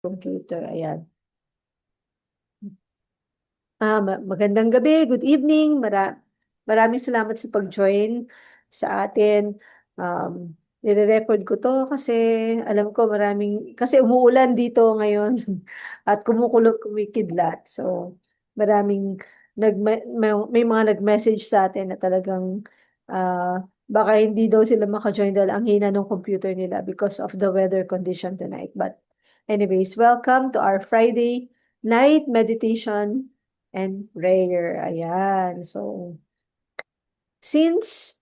Computer, ayan. Magandang gabi, good evening. Maraming salamat sa pag-join sa atin. Nire-record ko to kasi alam ko kasi umuulan dito ngayon at kumukulog kumikidlat. So, maraming may mga nag-message sa atin na talagang baka hindi daw sila maka-join dahil ang hina ng computer nila because of the weather condition tonight. But anyways, welcome to our Friday night meditation and prayer. Ayan. So, since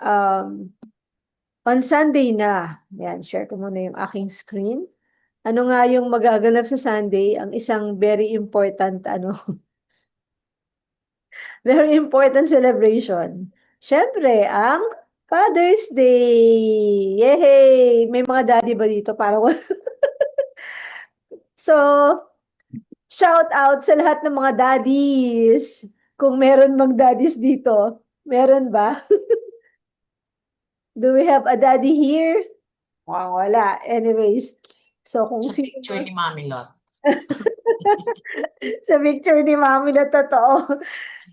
on Sunday na, ayan, share ko muna yung aking screen. Ano nga yung magaganap sa Sunday? Ang isang very important, very important celebration. Siyempre, ang Father's Day! Yay! May mga daddy ba dito? Parang So, shout out sa lahat ng mga daddies. Kung meron mang daddies dito, meron ba? Do we have a daddy here? Wala. Anyways, so kung Sa sino picture ni Mami Lot. sa picture ni Mami na totoo.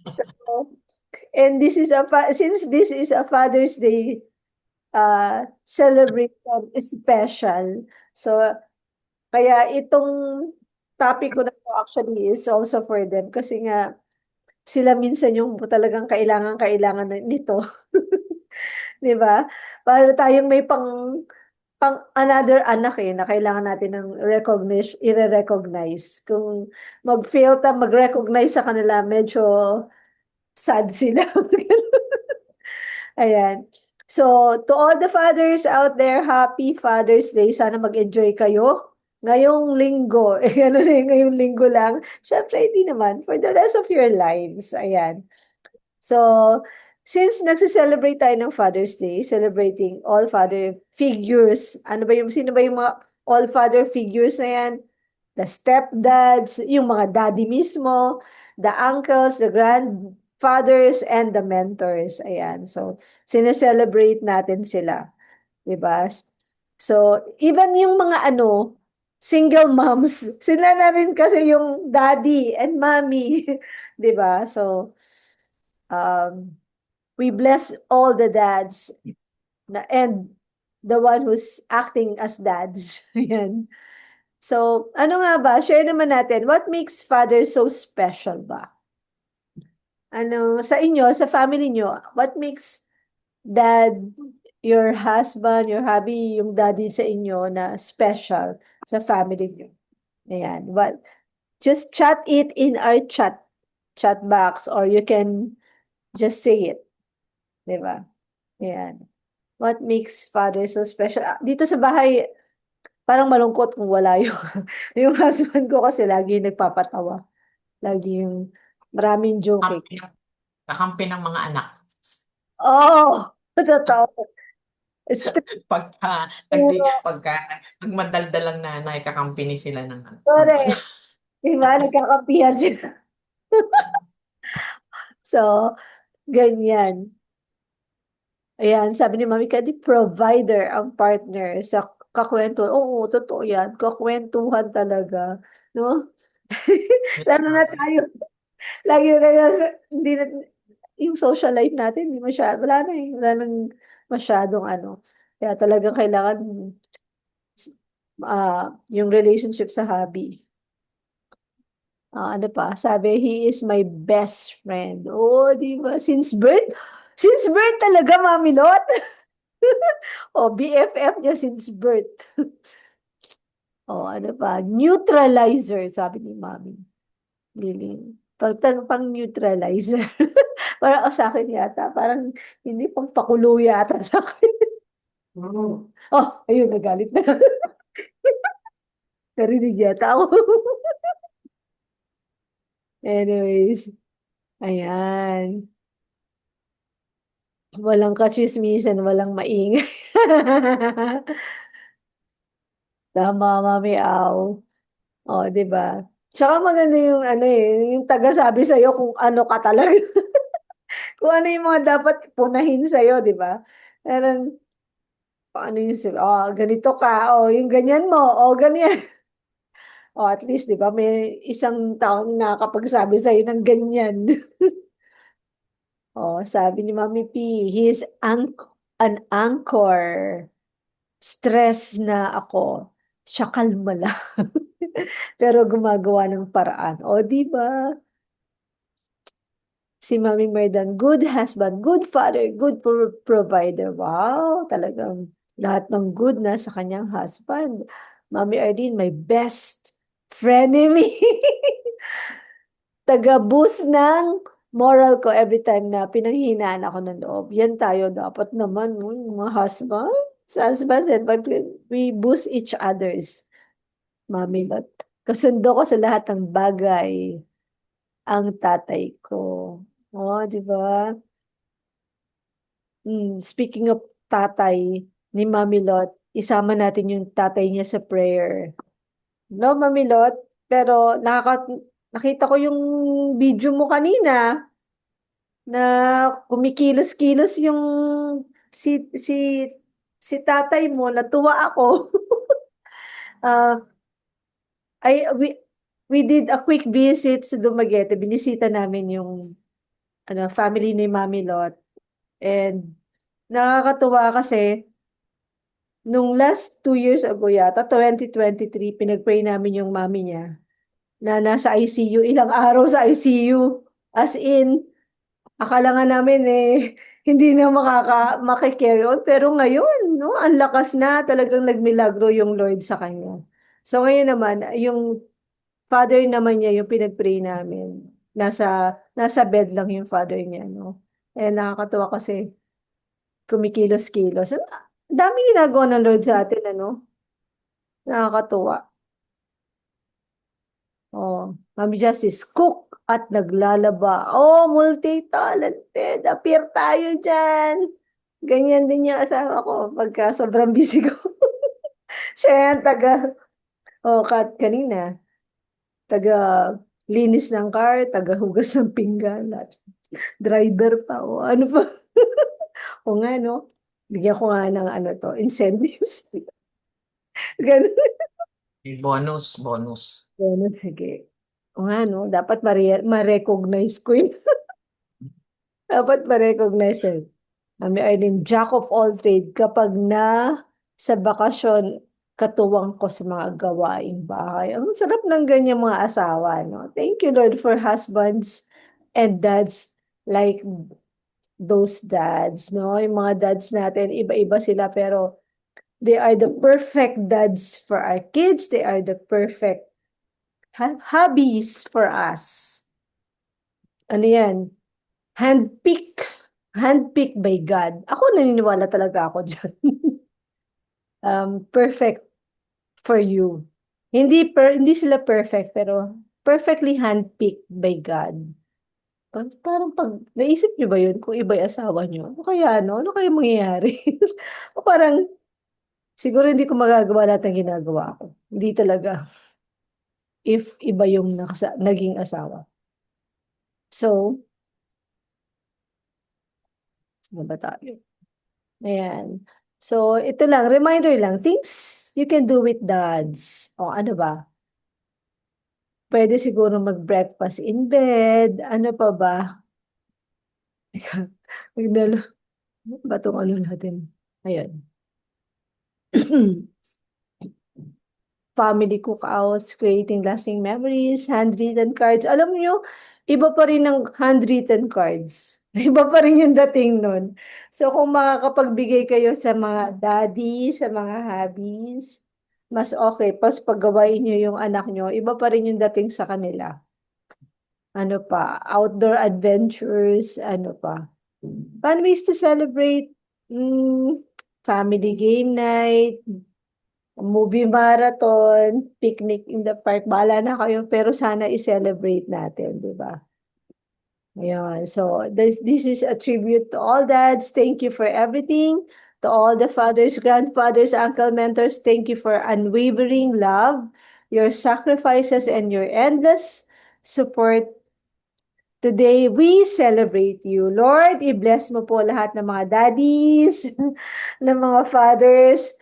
So, and since this is a Father's Day celebration special, so kaya itong topic ko na to actually is also for them kasi nga sila minsan yung talagang kailangan nito. 'Di ba? Para tayong may pang another anak na kailangan natin ng i-recognize. Kung mag-fail mag-recognize sa kanila, medyo sad sila. Ayan. So, to all the fathers out there, happy Father's Day. Sana mag-enjoy kayo. Ngayong linggo, ano na ngayong linggo lang. Syempre, hindi naman. For the rest of your lives. Ayan. So, since nagse-celebrate tayo ng Father's Day, celebrating all father figures, sino ba yung mga all father figures na yan? The stepdads, yung mga daddy mismo, the uncles, the grandfathers, and the mentors. Ayan. So, sineselebrate natin sila. Diba? So, even yung mga single moms, sila na rin kasi yung daddy and mommy. Diba? So, um, we bless all the dads and the one who's acting as dads. Ayan. So, ano nga ba? Share naman natin. What makes father so special ba? Sa inyo, sa family nyo, what makes dad, your husband, your hubby, yung daddy sa inyo na special sa family nyo? Ayan. Just chat it in our chat box or you can just say it. Diba? Ayan. What makes father so special? Dito sa bahay, parang malungkot kung wala yung, yung husband ko kasi lagi yung nagpapatawa. Lagi yung maraming joke. Kakampi ng mga anak. Oh, totoo. Pagka, Puro. pag madaldal ang nanay, kakampi ni sila ng Correct. Diba? Nagkakampihan sila. So, ganyan. Ayan, sabi ni Mami Kadi, provider ang partner sa kakwento. Oo, totoo yan. Kakwentuhan talaga. No? Lalo na tayo. Lagi na tayo, hindi na, yung social life natin, hindi masyado, wala na wala nang masyadong Kaya talagang kailangan yung relationship sa hobby. Ano pa? Sabi, he is my best friend. Oh, di ba? Since birth? Since birth talaga, Mami Lot. O, BFF niya since birth. O, ano pa? Neutralizer, sabi ni Mami. Liling. Pang neutralizer. Parang sa akin yata. Parang hindi pang pakulo yata sa akin. Oh, ayun, nagalit na. Narinig yata ako. Anyways, ayan. Walang kachismisan, walang maingay. Tama, Mami Aw. O, di ba? Tsaka maganda yung yung taga-sabi sa'yo kung ano ka talaga. Kung ano yung mga dapat punahin sa'yo, di ba? Parang, paano yung ganito ka, o yung ganyan mo, o ganyan. O at least, di ba, may isang taong nakakapagsabi sa'yo ng ganyan. O, sabi ni Mami P, he is an anchor. Stress na ako. Siya kalma lang. Pero gumagawa ng paraan. O, di ba? Si Mami Merdan, good husband, good father, good provider. Wow, talagang lahat ng good na sa kanyang husband. Mami Ardeen, my best frenemy. Taga-boost ng moral ko every time na pinanghihinaan ako ng loob. Yan tayo dapat naman, no, yung mga husband. Sa husband, but we boost each others. Mami, but kasundo ko sa lahat ng bagay ang tatay ko. Oh, di ba? Speaking of tatay ni Mami Lot, isama natin yung tatay niya sa prayer. No, Mami Lot? Pero nakita ko yung video mo kanina na kumikilos-kilos yung si si si tatay mo, natuwa ako. Ah, we did a quick visit sa Dumaguete. Binisita namin yung family ni Mami Lot. And nakakatuwa kasi nung last 2 years ago yata, 2023, pinag-pray namin yung mami niya na nasa ICU, ilang araw sa ICU. As in, akala nga namin hindi na maki-carry on. Pero ngayon, no, ang lakas na, talagang nagmilagro yung Lord sa kanya. So ngayon naman, yung father naman niya, yung pinag-pray namin, nasa bed lang yung father niya, no. Nakakatuwa kasi kumikilos-kilos. Ang daming ginagawa ng Lord sa atin, ano? Nakakatuwa. Oh, Mami Justice, cook at naglalaba. Oh, multi-talented. Appear tayo dyan. Ganyan din yung asawa ko pagka sobrang busy ko. Siya yan, kanina, taga linis ng car, taga hugas ng pinggan, at driver pa, o ano pa. O nga, no? Bigyan ko nga ng incentives. Ganun. May bonus, bonus. Ganun, sige. O nga, no? Dapat ma-recognize ko yun. Dapat ma-recognize yun. Mami Arlene, jack of all trade, kapag sa bakasyon, katuwang ko sa mga gawaing bahay. Ang sarap ng ganyan mga asawa, no? Thank you, Lord, for husbands and dads like those dads, no? Yung mga dads natin, iba-iba sila, pero they are the perfect dads for our kids. They are the perfect hobbies for us. Ano yan? Handpick. Handpick by God. Ako naniniwala talaga ako dyan. Perfect for you. Hindi sila perfect, pero perfectly handpicked by God. Parang pag naisip niyo ba yun kung iba yung asawa niyo? Ano kaya, no? Ano kaya mangyayari? O parang siguro hindi ko magagawa lahat ng ginagawa ko. Hindi talaga. If iba yung naging asawa. So, ano ba tayo? Ayan. So, ito lang, reminder lang, things you can do with dads. O ano ba? Pwede siguro mag-breakfast in bed. Ano pa ba? Magnalo. Ba itong ano natin? Ayan. Family cookouts, creating lasting memories, handwritten cards. Alam niyo, iba pa rin ang handwritten cards. Iba pa rin yung dating nun. So, kung makakapagbigay kayo sa mga daddy, sa mga hubbies, mas okay. Pas paggawain niyo yung anak niyo, iba pa rin yung dating sa kanila. Ano pa? Outdoor adventures, ano pa? Fun ways to celebrate, family game night, movie marathon, picnic in the park, bahala na kayo, pero sana i-celebrate natin, di ba? Ayan, so this is a tribute to all dads. Thank you for everything. To all the fathers, grandfathers, uncle, mentors, thank you for unwavering love, your sacrifices, and your endless support. Today, we celebrate you. Lord, i-bless mo po lahat ng mga daddies, ng mga fathers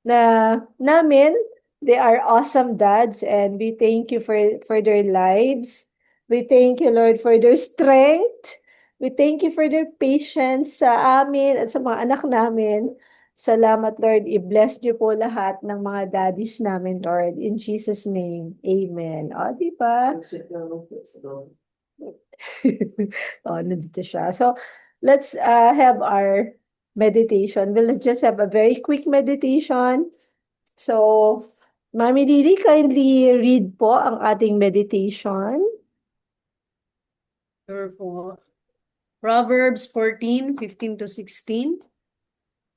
na namin, They are awesome dads, and we thank you for their lives. We thank you, Lord, for their strength. We thank you for their patience sa amin at sa mga anak namin. Salamat, Lord. I-bless niyo po lahat ng mga daddies namin, Lord. In Jesus' name, amen. O, di ba? Oh, nandito siya. So, let's have our meditation. We'll just have a very quick meditation. So, Mami Didi, kindly read po ang ating meditation. Sure po. Proverbs 14:15 to 16.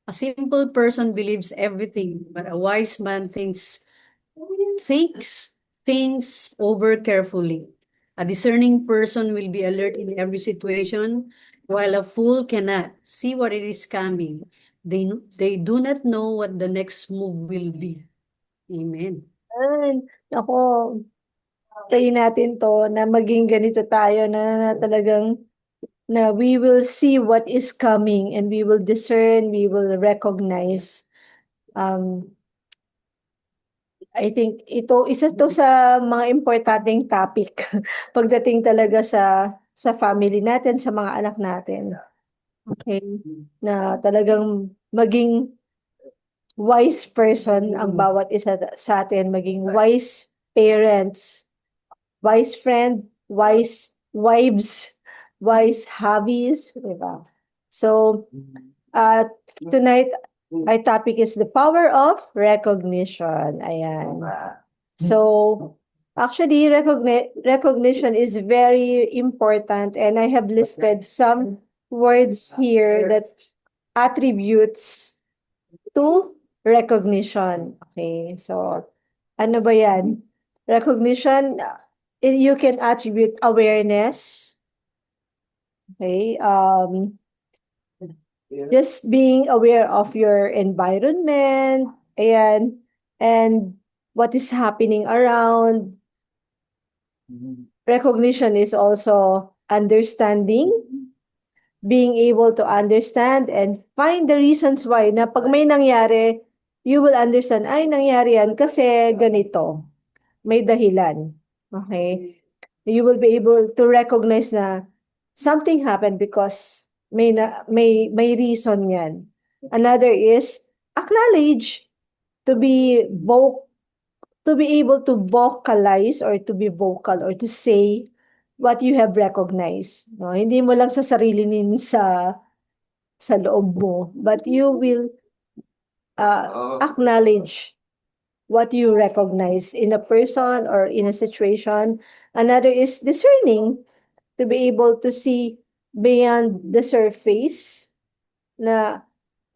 A simple person believes everything, but a wise man thinks things over carefully. A discerning person will be alert in every situation, while a fool cannot see what it is coming. They do not know what the next move will be. Amen. Ay, ako, pray natin to na maging ganito tayo na talagang na we will see what is coming and we will discern, we will recognize. I think isa to sa mga importanteng topic pagdating talaga sa family natin, sa mga anak natin. Okay? Na talagang maging wise person ang bawat isa sa atin, maging wise parents, wise friend, wise wives, wise hobbies, di ba? So, tonight, our topic is the power of recognition. Ayan. So, actually, recognition is very important, and I have listed some words here that attributes to recognition. Okay, so ano ba yan? Recognition, you can attribute awareness. Okay, just being aware of your environment, and what is happening around. Recognition is also understanding, being able to understand and find the reasons why, na pag may nangyari, you will understand, ay, nangyari yan kasi ganito. May dahilan. Okay? You will be able to recognize na something happened because may reason yan. Another is acknowledge, to be able to vocalize or to be vocal or to say what you have recognized. No? Hindi mo lang sa sarili sa loob mo, but you will acknowledge what you recognize in a person or in a situation. Another is discerning, to be able to see beyond the surface, na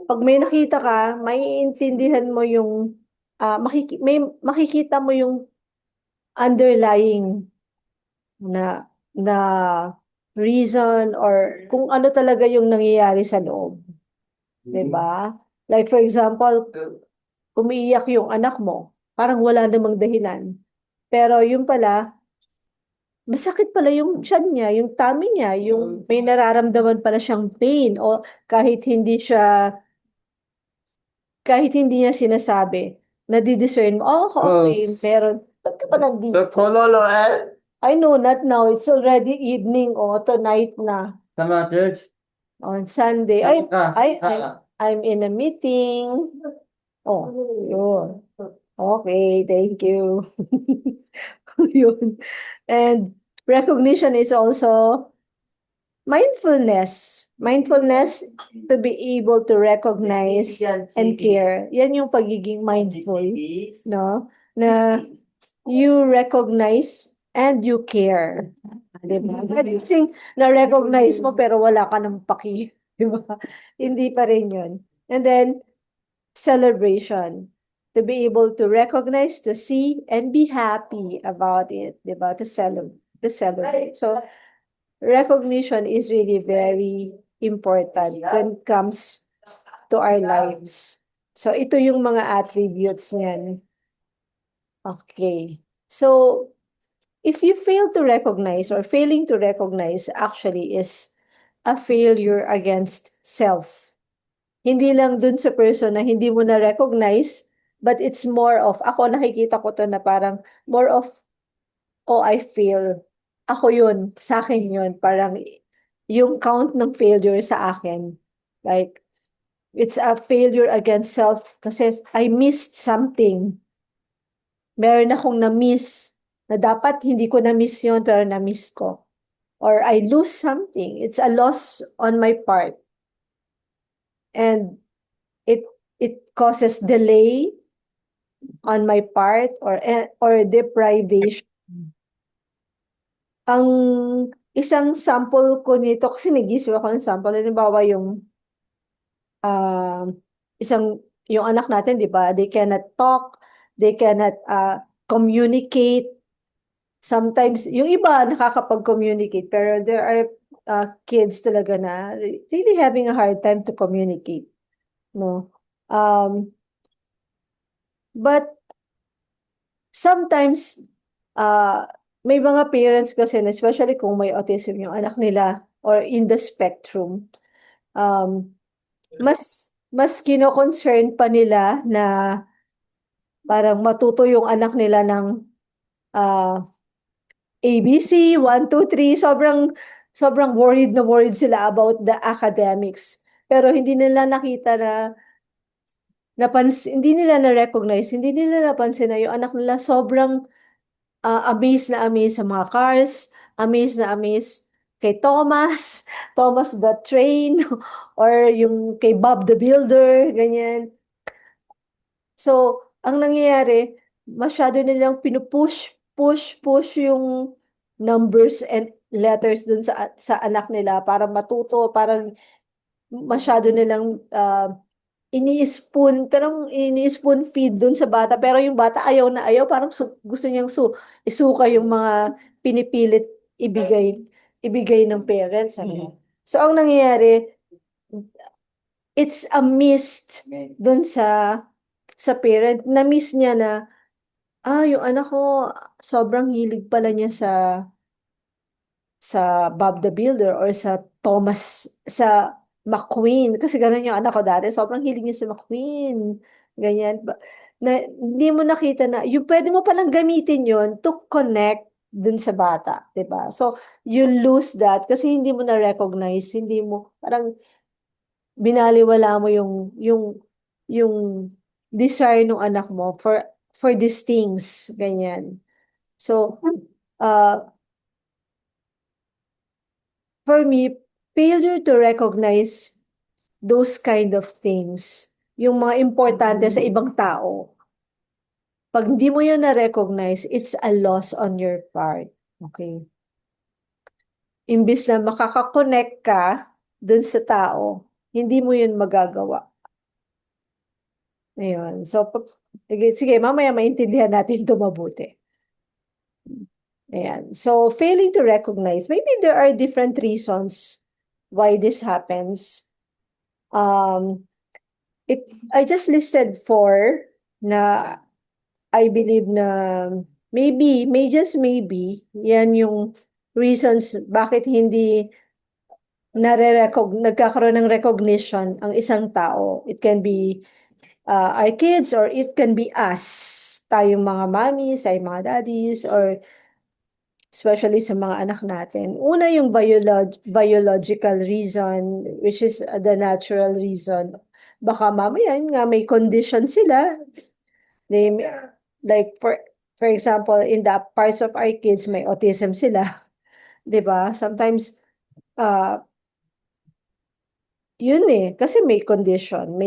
pag may nakita ka, maiintindihan mo yung makikita mo yung underlying na reason or kung ano talaga yung nangyayari sa loob. 'Di ba? Like for example, umiiyak yung anak mo, parang wala namang dahilan. Pero yung pala, masakit pala yung tiyan niya, yung tummy niya, yung may nararamdaman pala siyang pain, o kahit hindi niya sinasabi, nadidiscern mo, oh, okay, meron. Ba't ka pa nandito? I know, not now. It's already evening, o tonight na. Sama church. On Sunday. I'm in a meeting. Oh, yun. Okay, thank you. Yun. And recognition is also mindfulness. Mindfulness, to be able to recognize and care. Yan yung pagiging mindful, no? Na you recognize and you care. Diba? Pwede kasing na-recognize mo pero wala ka ng paki. Diba? Hindi pa rin yun. And then, celebration. To be able to recognize, to see, and be happy about it. Diba? To celebrate. So, recognition is really very important when it comes to our lives. So, ito yung mga attributes niyan. Okay. So, if you fail to recognize, or failing to recognize actually is a failure against self. Hindi lang dun sa person na hindi mo na-recognize, But it's more of, ako nakikita ko to na parang more of, oh, I fail. Ako yun, sa akin yun. Parang yung count ng failure sa akin. Like, it's a failure against self kasi I missed something. Meron akong na-miss na dapat hindi ko na-miss yun pero na-miss ko. Or I lose something. It's a loss on my part. And it causes delay on my part or deprivation. Ang isang sample ko nito, kasi nag-isip ako ng sample, halimbawa yung yung anak natin, di ba? They cannot talk, they cannot communicate. Sometimes, yung iba nakakapag-communicate, pero there are kids talaga na really having a hard time to communicate. No? But sometimes, may mga parents kasi, especially kung may autism yung anak nila or in the spectrum, mas kino-concern pa nila na parang matuto yung anak nila ng ABC, 1, 2, 3, sobrang worried na worried sila about the academics. Pero hindi nila nakita hindi nila na-recognize, hindi nila napansin na yung anak nila sobrang amazed sa mga cars, amazed kay Thomas, Thomas the Train, or yung kay Bob the Builder, ganyan. So, ang nangyayari, masyado nilang push yung numbers and letters dun sa anak nila para matuto, parang masyado nilang ini-spoon feed dun sa bata, pero yung bata ayaw na ayaw, parang gusto niyang isuka yung mga pinipilit ibigay ng parents. Ano? So, ang nangyayari, it's a missed dun sa parent, na-miss niya na, yung anak ko, sobrang hilig pala niya sa Bob the Builder or sa McQueen. Kasi ganun yung anak ko dati, sobrang hilig niya sa McQueen. Ganyan. Na, hindi mo nakita na, yung pwede mo palang gamitin yon to connect dun sa bata, 'di ba? So, you lose that kasi hindi mo na-recognize, hindi mo, parang binaliwala mo yung desire ng anak mo for these things, ganyan. So, for me, failure to recognize those kind of things, yung mga importante sa ibang tao, pag hindi mo yun na-recognize, it's a loss on your part. Okay? Imbis na makakakonect ka dun sa tao, hindi mo yun magagawa. Ayun. So, sige, mamaya maintindihan natin ito mabuti. Ayan. So, failing to recognize, maybe there are different reasons why this happens. I just listed 4 na I believe na just maybe, yan yung reasons bakit hindi nagkakaroon ng recognition ang isang tao. It can be our kids or it can be us, tayong mga mommies, tayong mga daddies, or especially sa mga anak natin. Una yung biological reason, which is the natural reason. Baka mamaya nga may condition sila. They, like for example, in the parts of our kids, may autism sila. 'Di ba? Sometimes, yun kasi may condition,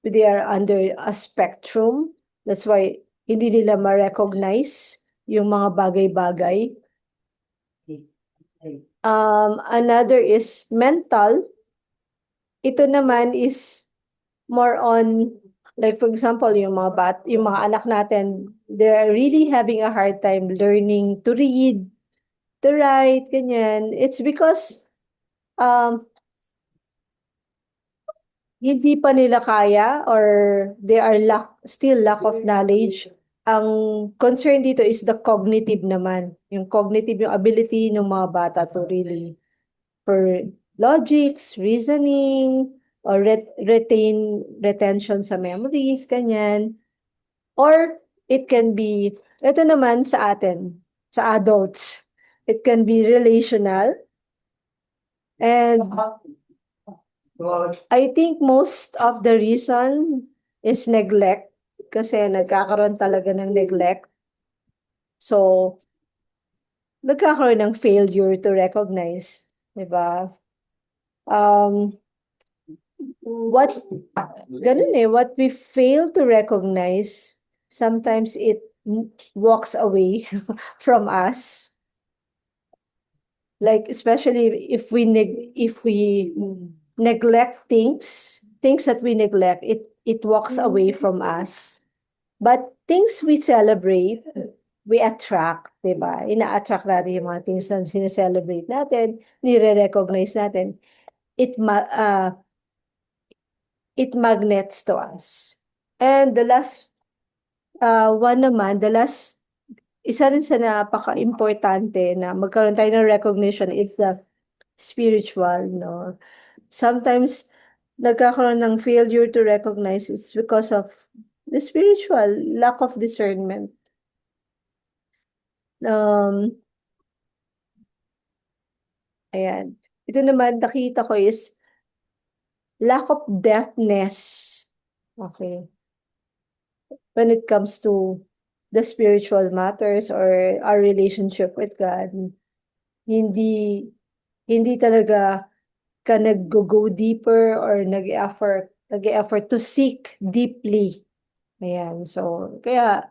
they are under a spectrum. That's why hindi nila ma-recognize yung mga bagay-bagay. Another is mental. Ito naman is more on, like for example, yung mga anak natin, they're really having a hard time learning to read, to write, ganyan. It's because hindi pa nila kaya or they are still lack of knowledge. Ang concern dito is the cognitive naman. Yung cognitive, yung ability ng mga bata to really, for logics, reasoning, or retention sa memories, ganyan. Or it can be, ito naman sa atin, sa adults, it can be relational. And I think most of the reason is neglect kasi nagkakaroon talaga ng neglect. So, nagkakaroon ng failure to recognize, di ba? What what we fail to recognize, sometimes it walks away from us. Like especially if we neglect things that we neglect, it walks away from us. But things we celebrate, we attract, di ba? Ina-attract natin yung mga things na sineselebrate natin, nire-recognize natin. It magnets to us. And the last one naman, isa rin sa napaka-importante na magkaroon tayo ng recognition is the spiritual, no? Sometimes, nagkakaroon ng failure to recognize is because of the spiritual lack of discernment. Ayan. Ito naman, nakita ko is lack of depthness. Okay. When it comes to the spiritual matters or our relationship with God, hindi talaga ka nag-go deeper or nag-effort to seek deeply. Ayan. So, kaya,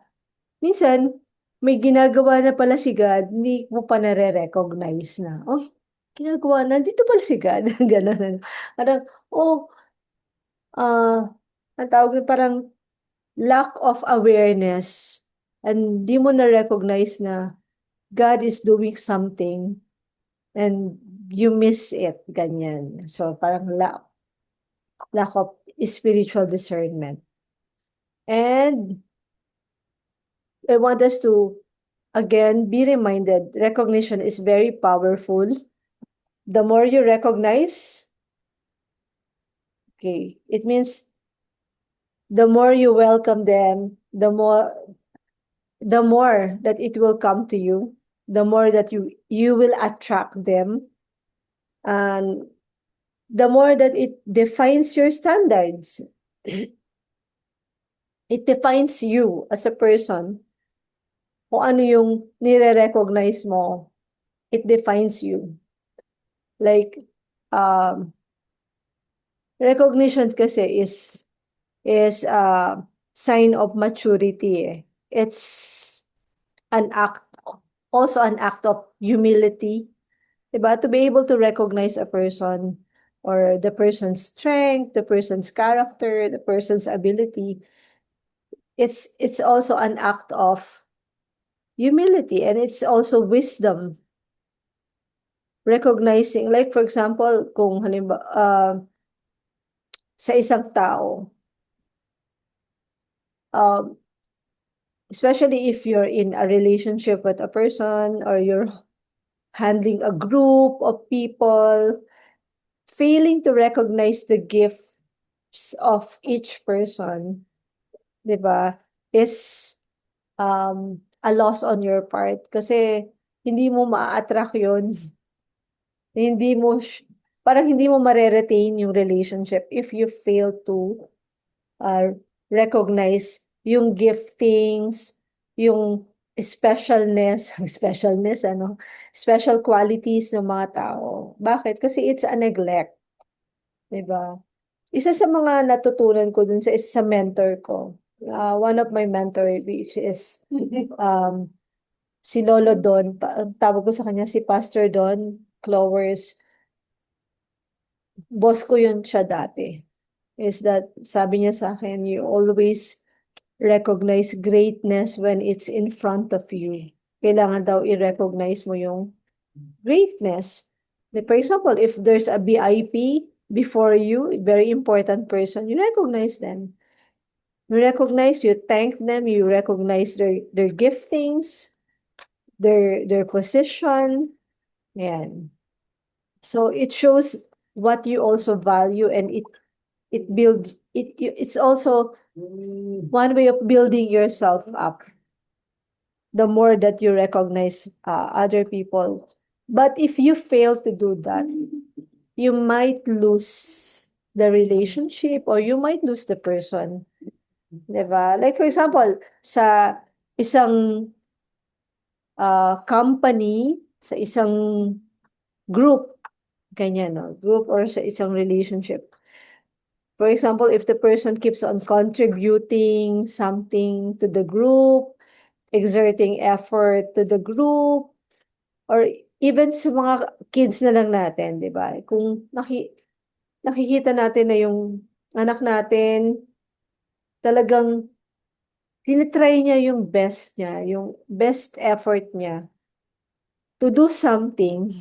minsan, may ginagawa na pala si God, hindi mo pa nare-recognize na, oh, ginagawa na, dito pala si God. Ganun. Parang, oh, ang tawag yun, parang lack of awareness and di mo na-recognize na God is doing something and you miss it, ganyan. So, parang lack of spiritual discernment. And I want us to, again, be reminded, recognition is very powerful. The more you recognize, okay, it means the more you welcome them, the more that it will come to you, the more that you will attract them, and the more that it defines your standards. It defines you as a person. Kung ano yung nire-recognize mo, it defines you. Like, recognition kasi is a sign of maturity. It's also an act of humility. Diba? To be able to recognize a person or the person's strength, the person's character, the person's ability, it's also an act of humility, and it's also wisdom. Recognizing, like for example, kung halimbawa, sa isang tao, especially if you're in a relationship with a person or you're handling a group of people, failing to recognize the gifts of each person, di ba, is a loss on your part kasi hindi mo ma-attract yun. Parang hindi mo ma-retain yung relationship if you fail to recognize yung giftings, yung special qualities ng mga tao. Bakit? Kasi it's a neglect. Diba? Isa sa mga natutunan ko dun sa mentor ko, one of my mentor, which is si Lolo Don, tawag ko sa kanya si Pastor Don Clowers. Boss ko yun siya dati. Is that, sabi niya sa akin, you always recognize greatness when it's in front of you. Kailangan daw i-recognize mo yung greatness. For example, if there's a VIP before you, a very important person, you recognize them. You recognize, you thank them, you recognize their giftings, their position. Yan. So it shows what you also value, and it it's also one way of building yourself up. The more that you recognize other people. But if you fail to do that, you might lose the relationship or you might lose the person. Diba? Like for example, sa isang company, sa isang group, ganyan, no? Group or sa isang relationship. For example, if the person keeps on contributing something to the group, exerting effort to the group, or even sa mga kids na lang natin, di ba? Kung nakikita natin na yung anak natin, talagang tinitry niya yung best niya, yung best effort niya to do something.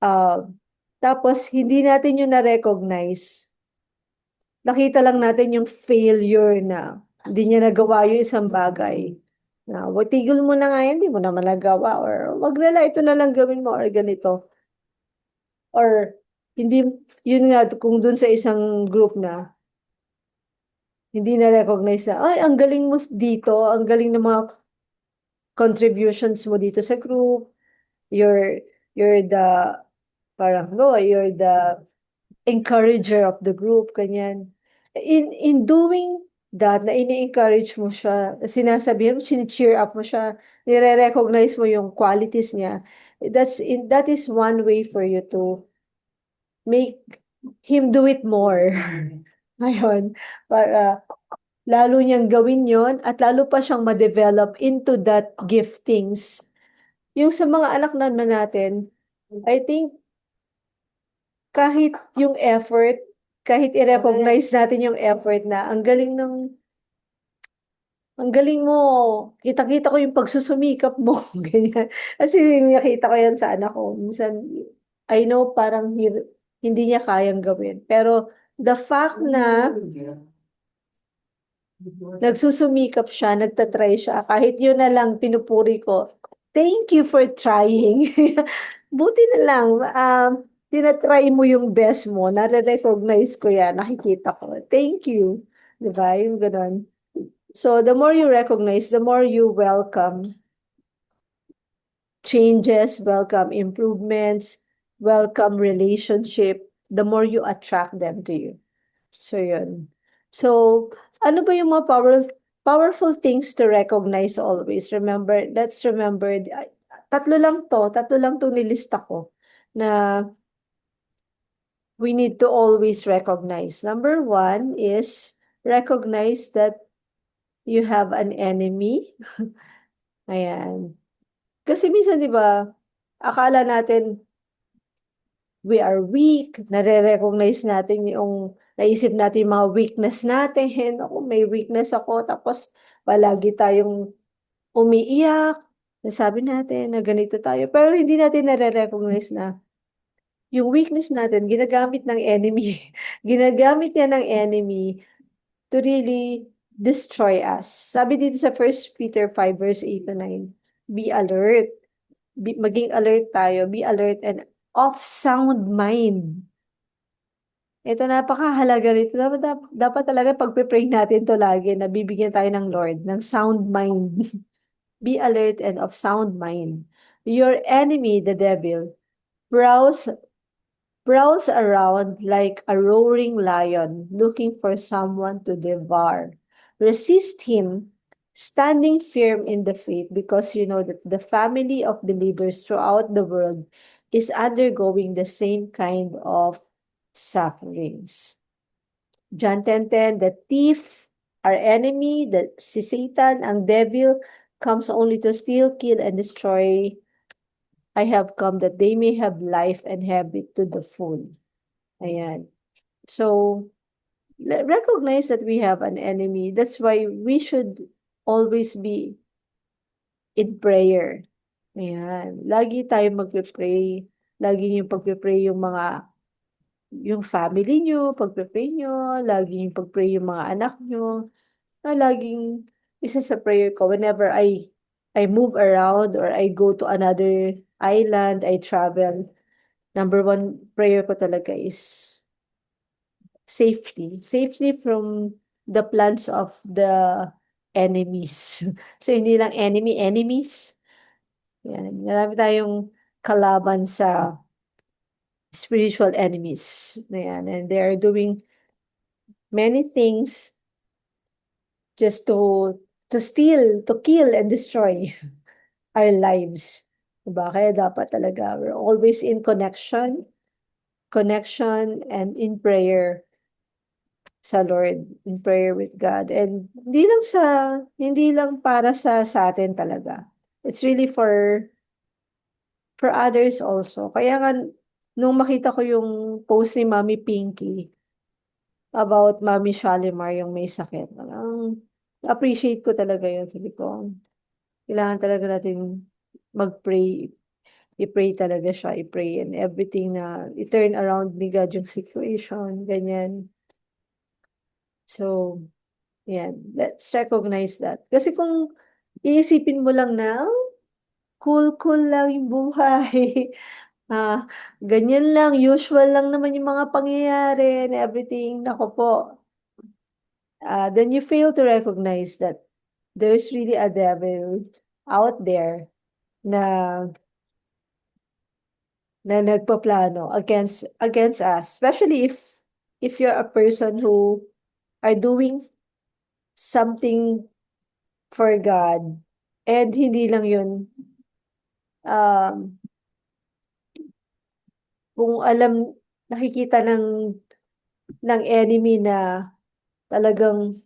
Uh, Tapos, hindi natin yung na-recognize. Nakita lang natin yung failure na hindi niya nagawa yung isang bagay. Na, "Wag, tigil mo na nga yan, hindi mo naman nagawa." Or, "Wag na lang, ito na lang gawin mo," or ganito. Or, hindi, yun nga, kung dun sa isang group na, hindi na-recognize na, "Ay, ang galing mo dito, ang galing ng mga contributions mo dito sa group. You're, you're the, parang, no, you're the encourager of the group," ganyan. In doing that, na ini-encourage mo siya, sinasabihan mo, cheer up mo siya, nire-recognize mo yung qualities niya, that is one way for you to make him do it more. Ngayon, para lalo niyang gawin yon at lalo pa siyang ma-develop into that giftings. Yung sa mga anak naman natin, I think kahit yung effort, kahit i-recognize natin yung effort na ang galing mo, kita-kita ko yung pagsusumikap mo, ganyan. Kasi nakita ko yan sa anak ko. Minsan, I know parang hindi niya kayang gawin. Pero the fact na nagsusumikap siya, nagtatry siya, kahit yun na lang pinupuri ko, "Thank you for trying." Buti na lang, tinatry mo yung best mo, nare-recognize ko yan, nakikita ko. Thank you. Diba? Yung ganun. So, the more you recognize, the more you welcome changes, welcome improvements, welcome relationship, the more you attract them to you. So, yun. So, ano ba yung mga powerful things to recognize always? Let's remember, tatlo lang to nilista ko na we need to always recognize. Number one is recognize that you have an enemy. Ayan. Kasi minsan, di ba, akala natin we are weak, nare-recognize natin yung, naisip natin yung mga weakness natin. Ako, may weakness ako, tapos palagi tayong umiiyak, nasabi natin na ganito tayo. Pero hindi natin nare-recognize na yung weakness natin, ginagamit ng enemy. Ginagamit niya ng enemy to really destroy us. Sabi dito sa 1 Peter 5 verse 8 to 9, be alert. Maging alert tayo. Be alert and of sound mind. Ito, napakahalaga nito. Dapat talaga pagpe-pray natin to lagi na bibigyan tayo ng Lord ng sound mind. Be alert and of sound mind. Your enemy, the devil, prowls around like a roaring lion, looking for someone to devour. Resist him, standing firm in the faith, because you know that the family of believers throughout the world is undergoing the same kind of sufferings. John 10:10, the thief, our enemy, si Satan, ang devil, comes only to steal, kill, and destroy. I have come that they may have life and have it to the full. Ayan. So, recognize that we have an enemy. That's why we should always be in prayer. Ayan. Lagi tayo magpe-pray. Lagi yung pagpe-pray yung family nyo, pagpe-pray nyo. Lagi yung pag-pray yung mga anak nyo. Laging isa sa prayer ko whenever I move around or I go to another island, I travel. Number one prayer ko talaga is safely from the plans of the enemies. So, hindi lang enemy, enemies. Yan, marami tayong kalaban sa spiritual enemies na yan. And they are doing many things just to steal, to kill, and destroy our lives. Diba? Kaya dapat talaga, we're always in connection and in prayer sa Lord, in prayer with God. And hindi lang para sa atin talaga. It's really for others also. Kaya nga, nung makita ko yung post ni Mami Pinky about Mami Shalimar, yung may sakit, appreciate ko talaga yun. Sabi ko, kailangan talaga natin mag-pray, i-pray talaga siya, i-pray and everything na i-turn around ni God yung situation, ganyan. So, yan, let's recognize that. Kasi kung iisipin mo lang na, cool lang yung buhay, ganyan lang, usual lang naman yung mga pangyayari and everything, nako po, then you fail to recognize that there's really a devil out there na nagpaplano against us, especially if you're a person who are doing something for God and hindi lang yun, um, kung nakikita ng enemy na talagang,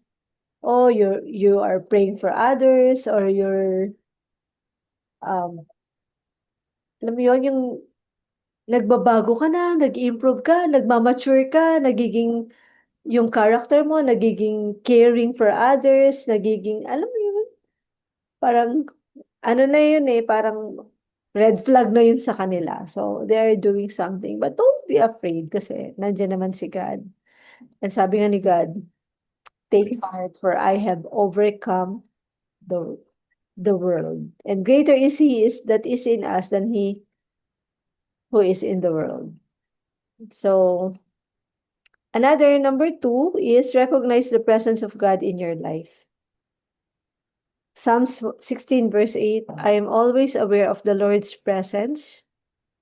oh, you are praying for others, or um, alam mo yun, yung nagbabago ka na, nag-improve ka, nagmamature ka, yung character mo, nagiging caring for others, alam mo yun, parang, ano na yun parang red flag na yun sa kanila. So, they are doing something. But don't be afraid kasi nandiyan naman si God. And sabi nga ni God, take heart for I have overcome the the world. And greater is He that is in us than he who is in the world. So, another number 2 is recognize the presence of God in your life. Psalms 16 verse 8, I am always aware of the Lord's presence.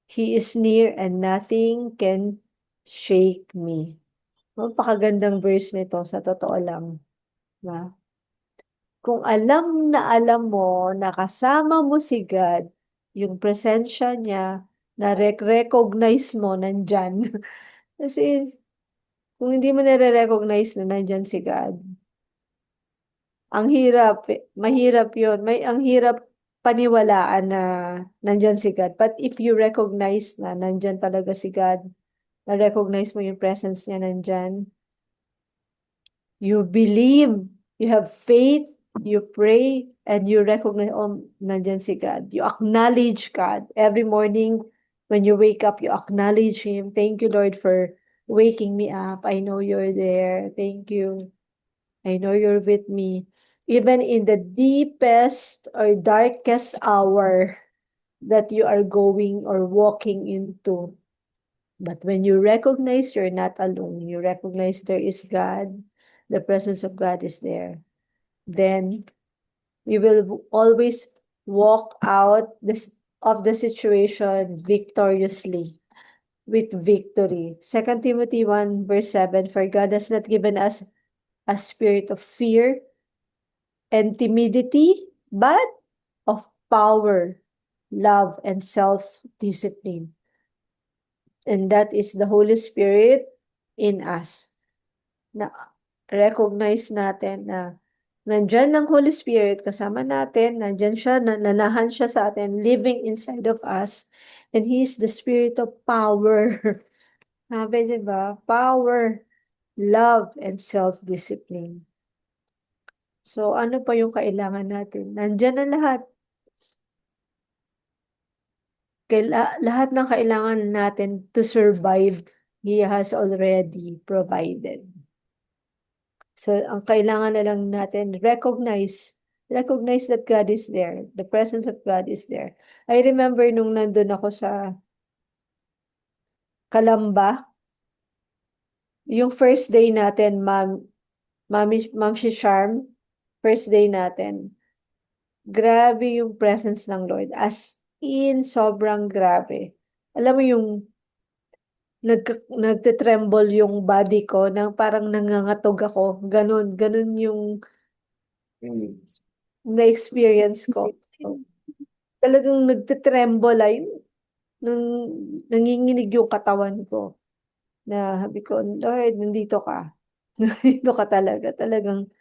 He is near and nothing can shake me. Napakagandang verse nito, sa totoo lang. Na, kung alam na alam mo na kasama mo si God, yung presensya niya, na recognize mo nandyan. Kasi kung hindi mo nare-recognize na nandyan si God, ang hirap, mahirap yun. Ang hirap paniwalaan na nandyan si God. But if you recognize na nandyan talaga si God, na-recognize mo yung presence niya nandyan, you believe, you have faith, you pray, and you recognize, oh, nandyan si God. You acknowledge God. Every morning, when you wake up, you acknowledge Him. Thank you, Lord, for waking me up. I know you're there. Thank you. I know you're with me. Even in the deepest or darkest hour that you are going or walking into. But when you recognize you're not alone, you recognize there is God, the presence of God is there, then you will always walk out of the situation victoriously, with victory. 2 Timothy 1 verse 7, for God has not given us a spirit of fear and timidity, but of power, love, and self-discipline. And that is the Holy Spirit in us. Na recognize natin na nandyan ang Holy Spirit kasama natin, nandyan siya, nanahan siya sa atin, living inside of us, and He is the Spirit of power. Sabi, diba? Power, love, and self-discipline. So, ano pa yung kailangan natin? Nandyan na lahat. Lahat ng kailangan natin to survive, He has already provided. So, ang kailangan na lang natin, recognize that God is there. The presence of God is there. I remember nung nandun ako sa Calamba, Yung first day natin, Ma'am si Charm, first day natin, grabe yung presence ng Lord. As in, sobrang grabe. Alam mo yung nagte-tremble yung body ko, nang parang nangangatog ako. Ganun yung na-experience ko. Talagang nagte-tremble ay, nang, nanginginig yung katawan ko. Na sabi ko, Lord, nandito ka. Nandito ka talaga. Talagang,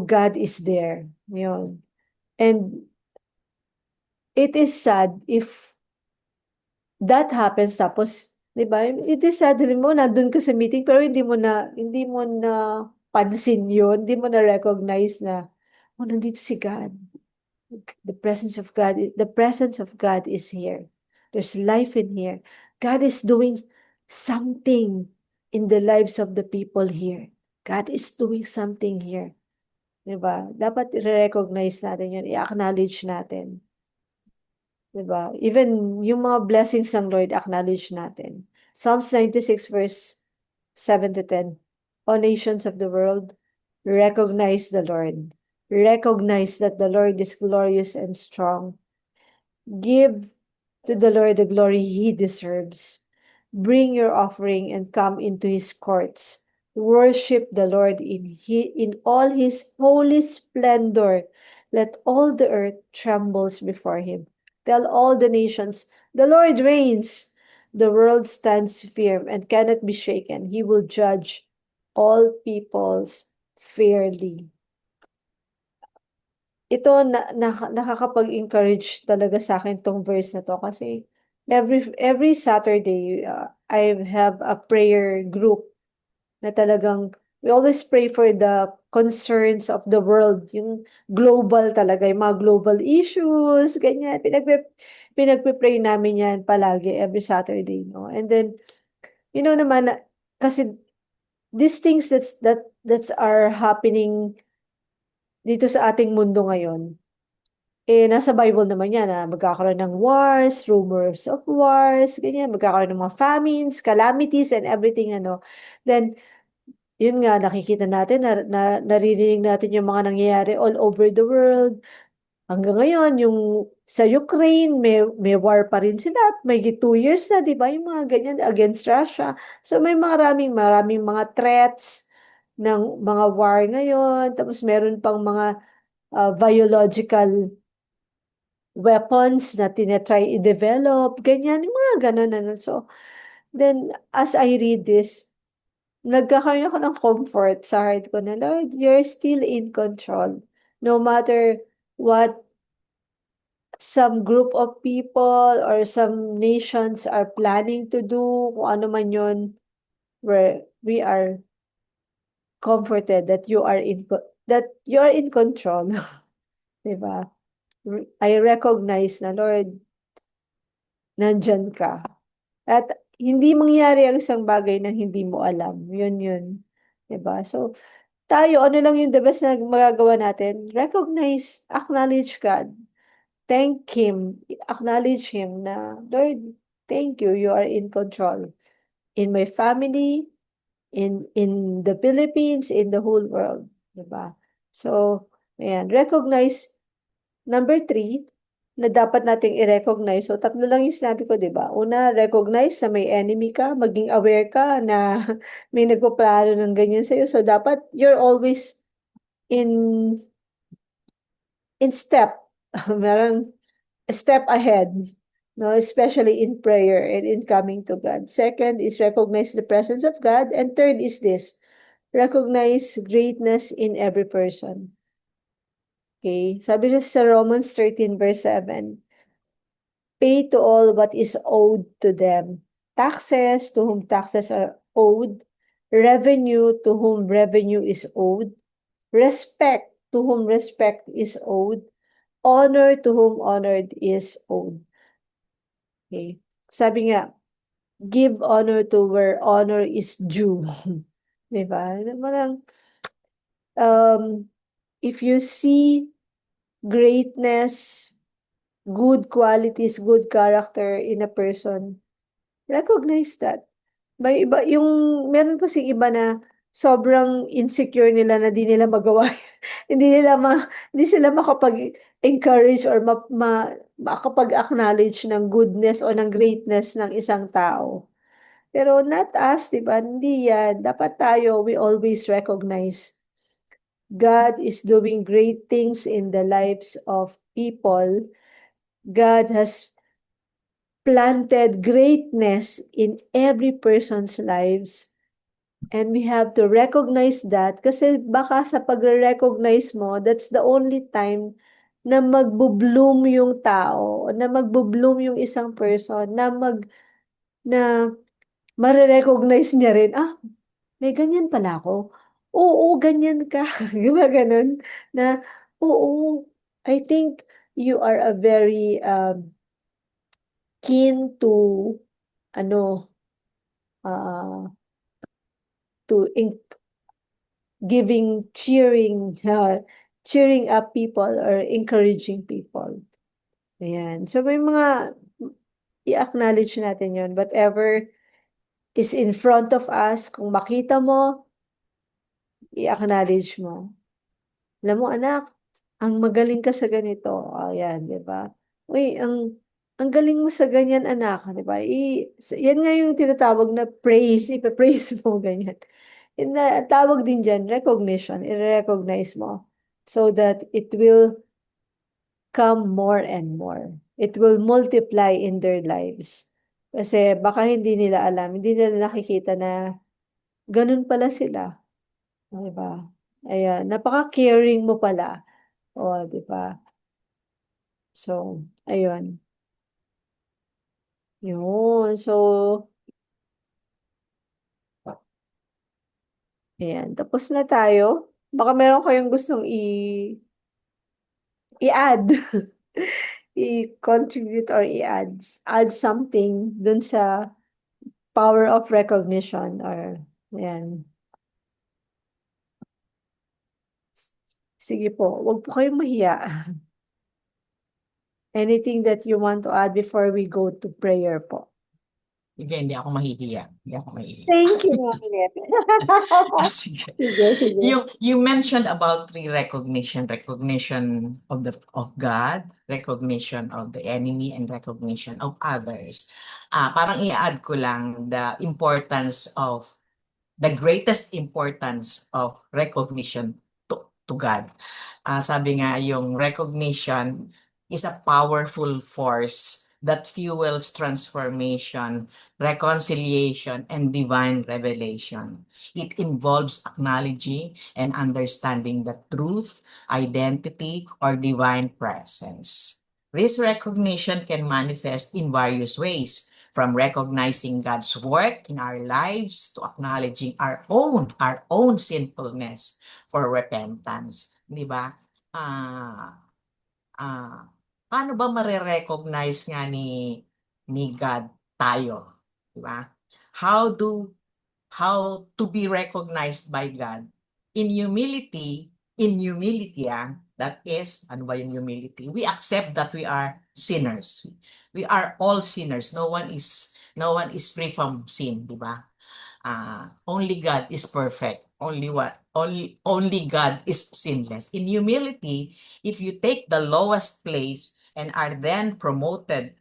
God is there. Yun. And it is sad if that happens, tapos, di ba? It is sad rin mo, nandun ka sa meeting, pero hindi mo na pansin yun, hindi mo na recognize na, oh, nandito si God. The presence of God is here. There's life in here. God is doing something in the lives of the people here. God is doing something here. Diba? Dapat i-recognize natin yun, i-acknowledge natin. Diba? Even yung mga blessings ng Lord, acknowledge natin. Psalms 96 verse 7 to 10. O nations of the world, recognize the Lord. Recognize that the Lord is glorious and strong. Give to the Lord the glory he deserves. Bring your offering and come into his courts. Worship the Lord in all his holy splendor. Let all the earth trembles before him. Tell all the nations, the Lord reigns. The world stands firm and cannot be shaken. He will judge all peoples fairly. Ito nakakapag-encourage talaga sa akin tong verse na to kasi every Saturday I have a prayer group na talagang we always pray for the concerns of the world, yung global talaga, yung mga global issues, ganyan. Pinagpe-pray namin yan palagi every Saturday, no? And then, naman, kasi these things that's are happening dito sa ating mundo ngayon, nasa Bible naman yan, na magkakaroon ng wars, rumors of wars, ganyan, magkakaroon ng mga famines, calamities, and everything, Then, yun nga, nakikita natin, naririnig natin yung mga nangyayari all over the world. Hanggang ngayon, yung sa Ukraine, may war pa rin sila at may 2 years na, di ba? Yung mga ganyan against Russia. So, may maraming mga threats ng mga war ngayon. Tapos, meron pang mga biological weapons na tinatry i-develop, ganyan, yung mga ganun, So, then, as I read this, nagkakaroon ako ng comfort sa heart ko na, Lord, you're still in control. No matter what some group of people or some nations are planning to do, kung ano man yun, where we are comforted that you are in control. Diba? I recognize na, Lord, nandyan ka. At hindi mangyari ang isang bagay na hindi mo alam. Yun. Diba? So, tayo, ano lang yung the best na magagawa natin? Recognize, acknowledge God. Thank Him. Acknowledge Him na, Lord, thank you. You are in control. In my family, in the Philippines, in the whole world. Diba? So, ayan. Recognize. Number 3, na dapat nating i-recognize. So, 3 lang yung sinabi ko, di ba? Una, recognize na may enemy ka, maging aware ka na may nagpaplano ng ganyan sa'yo. So, dapat you're always in step. Merong a step ahead, no? Especially in prayer and in coming to God. Second is recognize the presence of God. And third is this, recognize greatness in every person. Okay? Sabi niya sa Romans 13 verse 7, pay to all what is owed to them. Taxes to whom taxes are owed. Revenue to whom revenue is owed. Respect to whom respect is owed. Honor to whom honor is owed. Okay. Sabi nga, give honor to where honor is due. Diba? Parang, if you see greatness, good qualities, good character in a person, recognize that. May iba, meron kasi iba na sobrang insecure nila na di nila magawa. Hindi sila makapag-encourage or makapag-acknowledge ng goodness o ng greatness ng isang tao. Pero not us, di ba? Hindi yan. Dapat tayo, we always recognize God is doing great things in the lives of people. God has planted greatness in every person's lives. And we have to recognize that kasi baka sa pagre-recognize mo, that's the only time na magbo-bloom yung tao, na magbo-bloom yung isang person, na mare-recognize niya rin, may ganyan pala ako. Oo, ganyan ka. Di ba ganun? Na, oo, I think you are a very keen to, ano, uh, to cheering up people or encouraging people. Ayan. So may mga i-acknowledge natin yon. Whatever is in front of us, kung makita mo, i-acknowledge mo. Alam mo, anak, ang magaling ka sa ganito. Ayan, di ba? Uy, ang galing mo sa ganyan, anak, di ba? Yan nga yung tinatawag na praise, ipa-praise mo, ganyan. Tawag din dyan, recognition, i-recognize mo so that it will come more and more. It will multiply in their lives. Kasi baka hindi nila alam, hindi nila nakikita na ganun pala sila. Di ba? Ayan, napaka-caring mo pala. O, di ba? So, ayun. Yun. So, ayan. Tapos na tayo. Baka meron kayong gustong i-add. I-contribute or add something dun sa power of recognition or ayan. Sige po, wag po kayong mahiya. Anything that you want to add before we go to prayer po? Hindi ako mahihiya. Hindi ako mahihiya. Thank you, Mami. Sige. Sige, sige. You mentioned about three recognition of God, recognition of the enemy, and recognition of others. Parang i-add ko lang the greatest importance of recognition to God. Sabi nga, yung recognition is a powerful force that fuels transformation, reconciliation, and divine revelation. It involves acknowledging and understanding the truth, identity, or divine presence. This recognition can manifest in various ways, from recognizing God's work in our lives to acknowledging our own sinfulness for repentance. Di ba? Paano ba mare-recognize nga ni God tayo? Di ba? How to be recognized by God? In humility, that is, ano ba yung humility? We accept that we are sinners. We are all sinners. No one is free from sin, di ba? Only God is perfect. Only God is sinless. In humility, if you take the lowest place and are then promoted,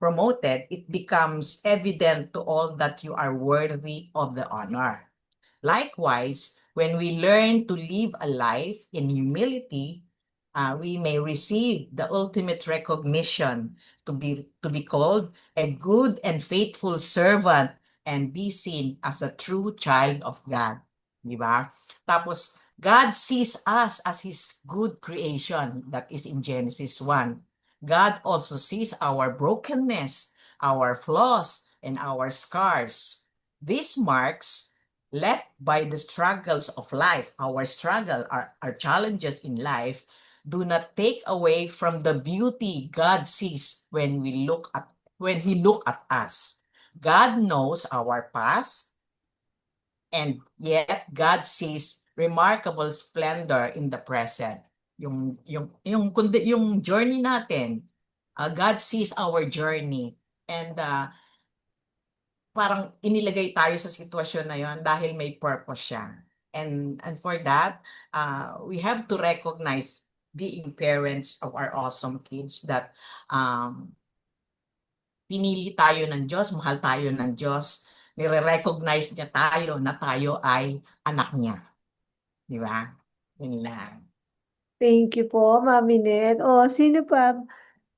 it becomes evident to all that you are worthy of the honor. Likewise, when we learn to live a life in humility, we may receive the ultimate recognition to be called a good and faithful servant and be seen as a true child of God. Di ba? Tapos, God sees us as His good creation. That is in Genesis 1. God also sees our brokenness, our flaws, and our scars. These marks left by the struggles of life, our challenges in life, do not take away from the beauty God sees when He look at us. God knows our past, and yet God sees remarkable splendor in the present. Yung journey natin, God sees our journey, and parang inilagay tayo sa sitwasyon na yon dahil may purpose siya. And for that, we have to recognize being parents of our awesome kids that pinili tayo ng Diyos, mahal tayo ng Diyos, nire-recognize niya tayo na tayo ay anak niya. Di ba? Yun lang. Thank you po, Mami Net. O, sino pa?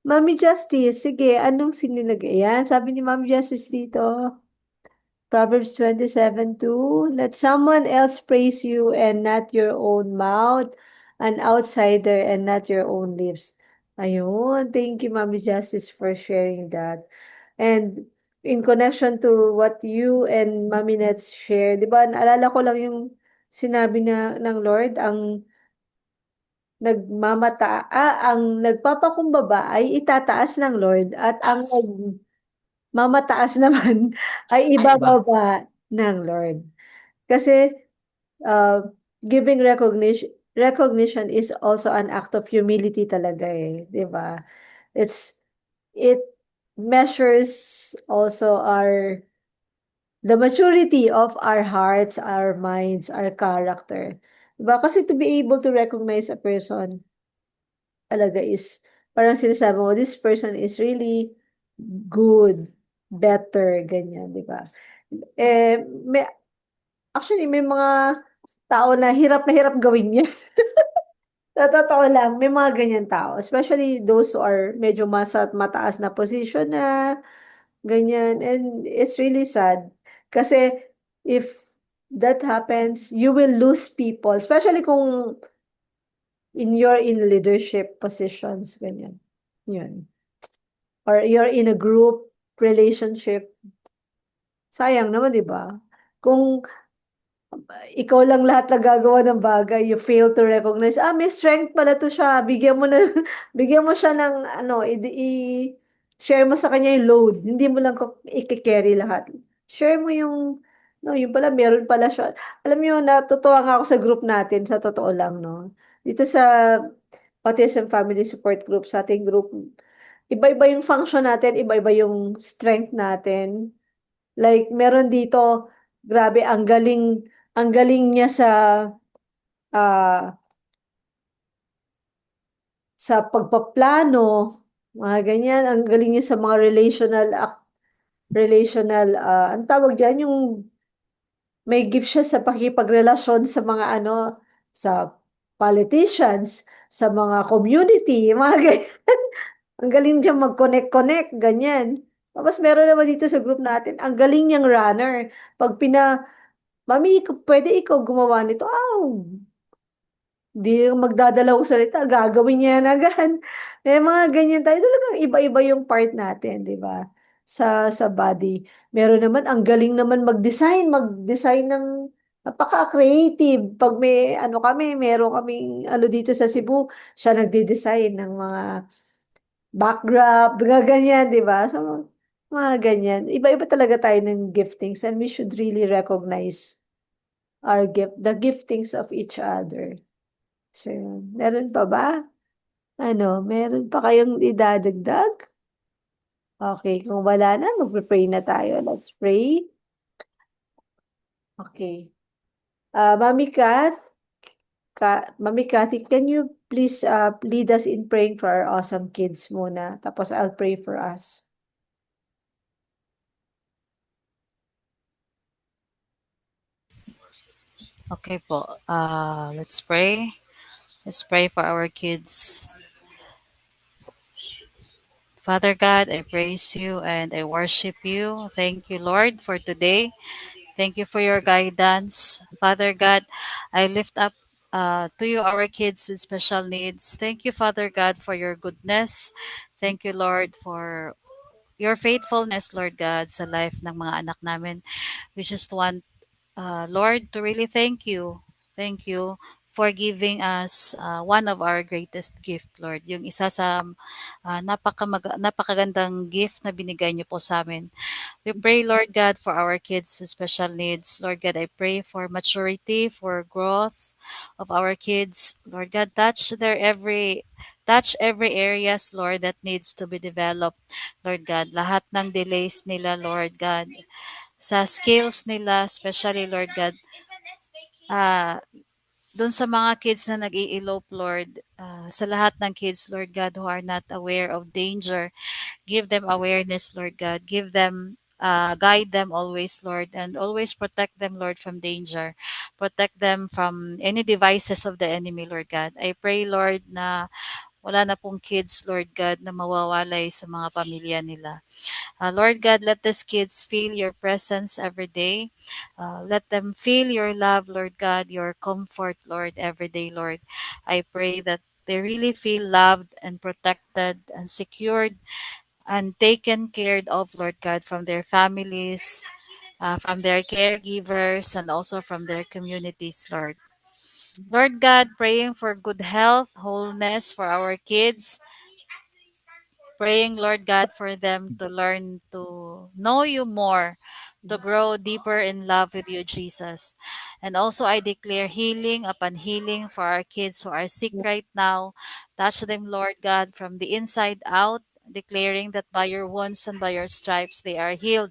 Mami Justice, sige, anong sinilagay? Yan, sabi ni Mami Justice dito. Proverbs 27:2. Let someone else praise you and not your own mouth, an outsider and not your own lips. Ayun, thank you, Mami Justice, for sharing that. And in connection to what you and Mami Nets share, di ba, naalala ko lang yung sinabi na ng Lord, ang ang nagpapakumbaba ay itataas ng Lord at ang nagmamataas naman ay Ay, iba. ibababa ng Lord. Kasi uh, giving recognition is also an act of humility talaga eh, 'di ba? It measures also the maturity of our hearts, our minds, our character. 'Di ba? Kasi to be able to recognize a person talaga is parang sinasabi mo, this person is really good, better, ganyan, di ba? Eh, actually, may mga tao na hirap gawin yan. Sa totoo lang, may mga ganyan tao. Especially those who are medyo mataas na position na, ganyan. And it's really sad. Kasi if that happens, you will lose people. Especially kung you're in leadership positions, ganyan. Yun. Or you're in a group relationship. Sayang naman, di ba? Kung ikaw lang lahat nagagawa ng bagay, you fail to recognize, may strength pala to siya, bigyan mo na, bigyan mo siya ng, share mo sa kanya yung load, hindi mo lang i-carry lahat. Share mo yung, no, yung pala, meron pala siya. Alam mo, natutuwa nga ako sa group natin, sa totoo lang, no. Dito sa Autism Family Support Group, sa ating group, iba-iba yung function natin, iba-iba yung strength natin. Like, meron dito, grabe, ang galing niya ah, sa pagpaplano, mga ganyan, ang galing niya sa mga ang tawag diyan, yung may gift siya sa pakipagrelasyon sa mga sa politicians, sa mga community, mga ganyan. Ang galing niya mag-connect-connect, ganyan. Tapos meron naman dito sa group natin, ang galing niyang runner. Pag Mami, pwede ikaw gumawa nito. Di magdadalawang salita, gagawin niya yan agad. May mga ganyan tayo. Talagang iba-iba yung part natin, di ba? Sa body. Meron naman, ang galing naman mag-design ng napaka-creative. Pag may meron kaming dito sa Cebu, siya nagde-design ng mga backdrop, mga ganyan, di ba? So, mga ganyan. Iba-iba talaga tayo ng giftings and we should really recognize the giftings of each other. So, meron pa ba? Meron pa kayong idadagdag? Okay, kung wala na, magpe-pray na tayo. Let's pray. Okay. Mami Cathy, can you please lead us in praying for our awesome kids muna? Tapos I'll pray for us. Okay po. Let's pray. Let's pray for our kids. Father God, I praise you and I worship you. Thank you, Lord, for today. Thank you for your guidance. Father God, I lift up to you our kids with special needs. Thank you, Father God, for your goodness. Thank you, Lord, for your faithfulness, Lord God, sa life ng mga anak namin. We just want Lord, to really thank you. Thank you for giving us one of our greatest gift, Lord. Yung isa sa napakagandang gift na binigay niyo po sa amin. We pray, Lord God, for our kids with special needs. Lord God, I pray for maturity, for growth of our kids. Lord God, touch every areas, Lord, that needs to be developed. Lord God, lahat ng delays nila, Lord God, sa skills nila, especially, Lord God, ah, doon sa mga kids na nag-i-elope, Lord, sa lahat ng kids, Lord God, who are not aware of danger, give them awareness, Lord God. Give them, guide them always, Lord, and always protect them, Lord, from danger. Protect them from any devices of the enemy, Lord God. I pray, Lord, na wala na pong kids, Lord God, na mawawalay sa mga pamilya nila. Lord God, let these kids feel your presence every day. Let them feel your love, Lord God, your comfort, Lord, every day, Lord. I pray that they really feel loved and protected and secured and taken care of, Lord God, from their families, from their caregivers, and also from their communities, Lord. Lord God, praying for good health, wholeness for our kids, praying, Lord God, for them to learn to know you more, to grow deeper in love with you, Jesus. And also, I declare healing upon healing for our kids who are sick right now. Touch them, Lord God, from the inside out, declaring that by your wounds and by your stripes they are healed,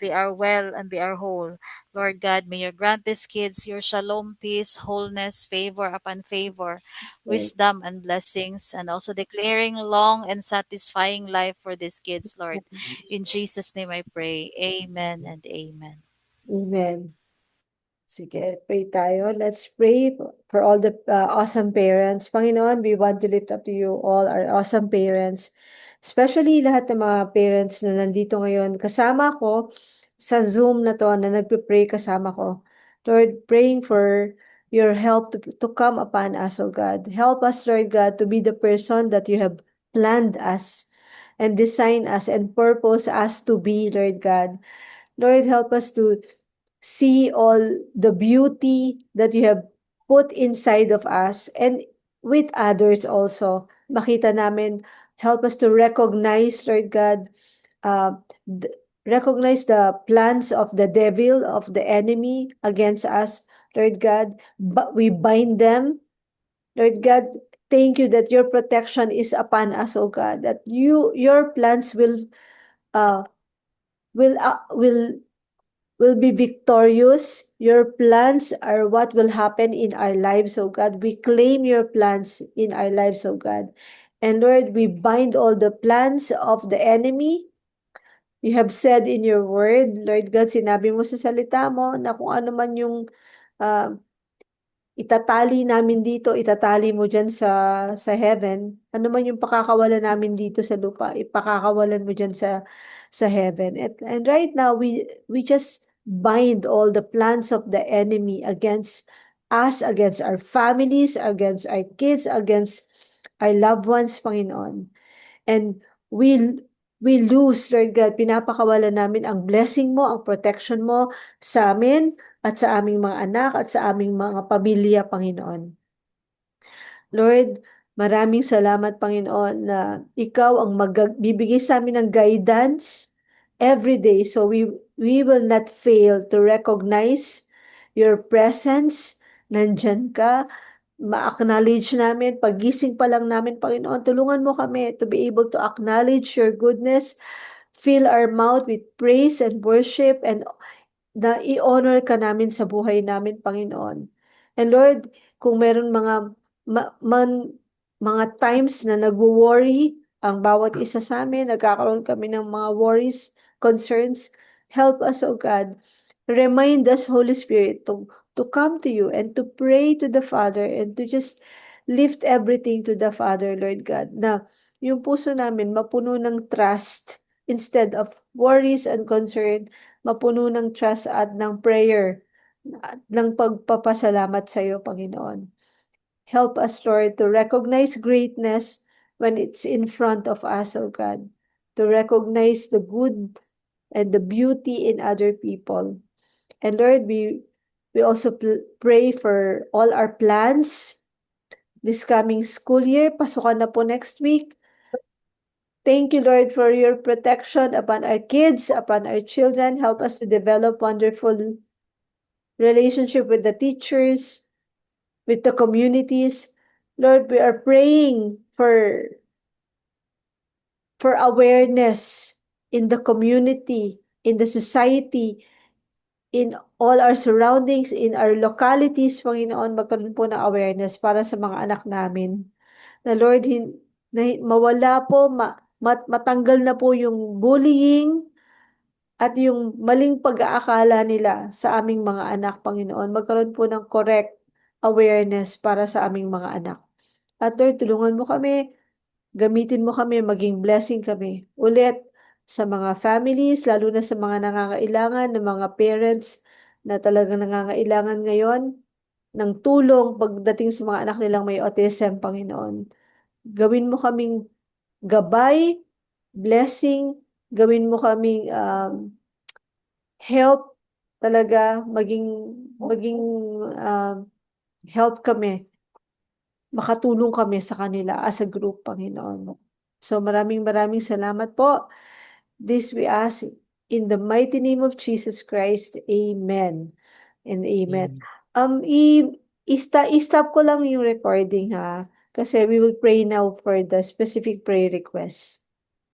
they are well, and they are whole. Lord God, may you grant these kids your shalom, peace, wholeness, favor upon favor, wisdom and blessings, and also declaring long and satisfying life for these kids, Lord. In Jesus' name I pray. Amen and amen. Amen. Sige, pray tayo. Let's pray for all the awesome parents. Panginoon, we want to lift up to you all our awesome parents, especially lahat ng mga parents na nandito ngayon. Kasama ko sa Zoom na to na nagpe-pray kasama ko. Lord, praying for your help to come upon us, O God. Help us, Lord God, to be the person that you have planned us and designed us and purpose us to be, Lord God. Lord, help us to see all the beauty that you have put inside of us and with others also. Makita namin, help us to recognize, Lord God, uh, recognize the plans of the devil, of the enemy against us, Lord God, but we bind them. Lord God, thank you that your protection is upon us, oh God, that your plans uh will uh, will will be victorious. Your plans are what will happen in our lives, oh God. We claim your plans in our lives, oh God. And Lord, we bind all the plans of the enemy. You have said in your word, Lord God, sinabi mo sa salita mo na kung ano man yung uh, itatali namin dito, itatali mo dyan sa heaven. Ano man yung pakakawalan namin dito sa lupa, ipakakawalan mo dyan sa heaven. And right now, we just bind all the plans of the enemy against us, against our families, against our kids, against our loved ones, Panginoon. And we we lose, Lord God, pinapakawalan namin ang blessing mo, ang protection mo sa amin at sa aming mga anak at sa aming mga pamilya, Panginoon. Lord, maraming salamat, Panginoon, na ikaw ang magbibigay sa amin ng guidance every day. So we will not fail to recognize your presence. Nandyan ka. Ma-acknowledge namin, pagising pa lang namin, Panginoon, tulungan mo kami to be able to acknowledge your goodness, fill our mouth with praise and worship, and na i-honor ka namin sa buhay namin, Panginoon. And Lord, kung meron mga times na nagwo-worry ang bawat isa sa amin, nagkakaroon kami ng mga worries, concerns, help us, O God. Remind us, Holy Spirit, to come to you and to pray to the Father and to just lift everything to the Father, Lord God, na yung puso namin mapuno ng trust instead of worries and concern, mapuno ng trust at ng prayer at ng pagpapasalamat sa iyo, Panginoon. Help us, Lord, to recognize greatness when it's in front of us, O God, to recognize the good and the beauty in other people. And Lord, we also pray for all our plans this coming school year. Pasukan na po next week. Thank you, Lord, for your protection upon our kids, upon our children. Help us to develop wonderful relationship with the teachers, with the communities. Lord, we are praying for awareness in the community, in the society, in all our surroundings, in our localities, Panginoon, magkaroon po ng awareness para sa mga anak namin. Na Lord, mawala po, matanggal na po yung bullying at yung maling pag-aakala nila sa aming mga anak, Panginoon. Magkaroon po ng correct awareness para sa aming mga anak. At Lord, tulungan mo kami, gamitin mo kami, maging blessing kami. Ulit, sa mga families, lalo na sa mga nangangailangan, ng mga parents na talagang nangangailangan ngayon ng tulong pagdating sa mga anak nilang may autism, Panginoon. Gawin mo kaming gabay, blessing, gawin mo kaming help talaga, maging help kami, makatulong kami sa kanila as a group, Panginoon. So maraming maraming salamat po. This we ask in the mighty name of Jesus Christ. Amen and amen. I-stop ko lang yung recording ha. Kasi we will pray now for the specific prayer request.